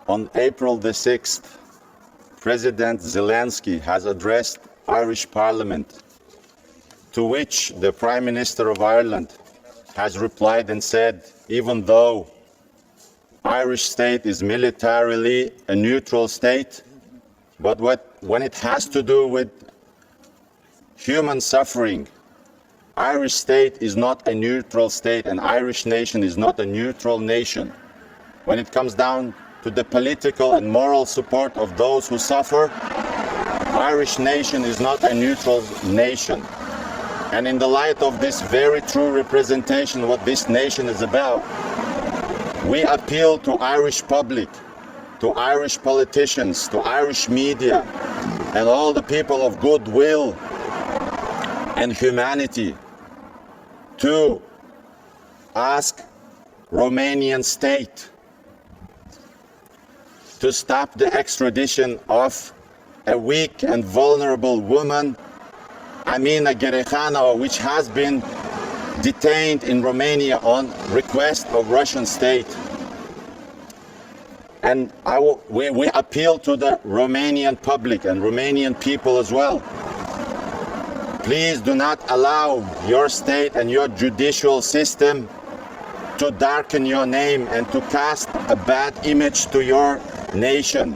On April the 6th, President Zelensky has addressed Irish Parliament, to which the Prime Minister of Ireland has replied and said, even though Irish state is militarily a neutral state, but when it has to do with human suffering, Irish state is not a neutral state, and Irish nation is not a neutral nation. When it comes down to the political and moral support of those who suffer, Irish nation is not a neutral nation. And in the light of this very true representation, what this nation is about, we appeal to Irish public, to Irish politicians, to Irish media, and all the people of goodwill and humanity to ask Romanian state to stop the extradition of a weak and vulnerable woman, Amina Gerikhanova, which has been detained in Romania on request of Russian state. And we appeal to the Romanian public and Romanian people as well. Please do not allow your state and your judicial system to darken your name and to cast a bad image to your nation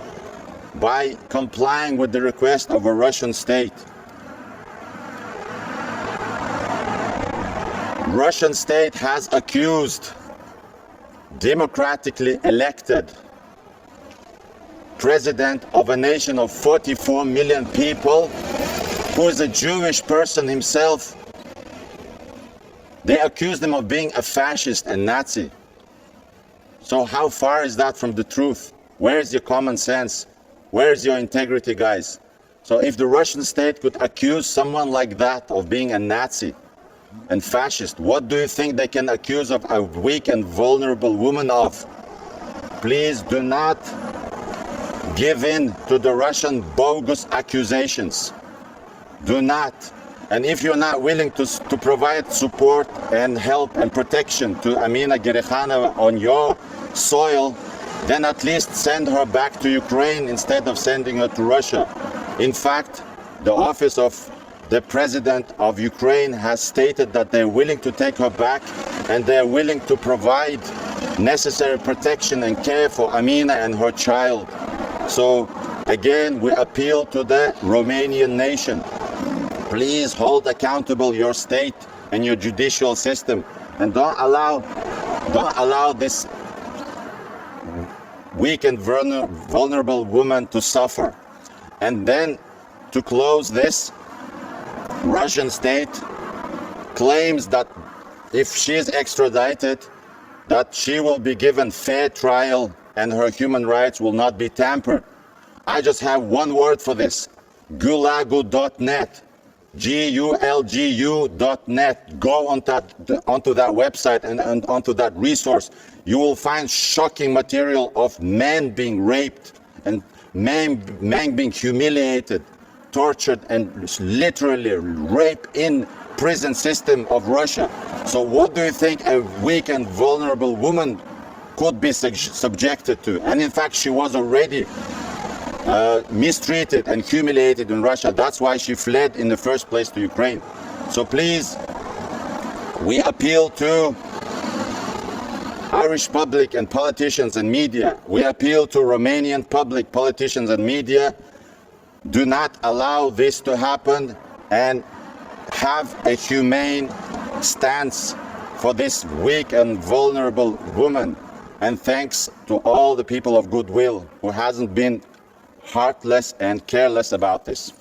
by complying with the request of a Russian state. Russian state has accused democratically elected president of a nation of 44 million people, who is a Jewish person himself. They accuse him of being a fascist and Nazi. So how far is that from the truth? Where is your common sense? Where is your integrity, guys? So if the Russian state could accuse someone like that of being a Nazi and fascist, what do you think they can accuse of a weak and vulnerable woman of? Please do not give in to the Russian bogus accusations. Do not. And if you're not willing to provide support and help and protection to Amina Gerikhanova on your soil, then at least send her back to Ukraine instead of sending her to Russia. In fact, the office of the president of Ukraine has stated that they're willing to take her back and they're willing to provide necessary protection and care for Amina and her child. So again, we appeal to the Romanian nation. Please hold accountable your state and your judicial system, and don't allow this weak and vulnerable woman to suffer. And then, to close this, Russian state claims that if she is extradited, that she will be given fair trial and her human rights will not be tampered. I just have one word for this: gulagu.net. GULGU.net. Go onto that website and onto that resource. You will find shocking material of men being raped and men being humiliated, tortured, and literally raped in prison system of Russia. So what do you think a weak and vulnerable woman could be subjected to? And in fact, she was already mistreated and humiliated in Russia. That's why she fled in the first place to Ukraine. So please, we appeal to Irish public and politicians and media. We appeal to Romanian public, politicians and media. Do not allow this to happen, and have a humane stance for this weak and vulnerable woman. And thanks to all the people of goodwill who hasn't been heartless and careless about this.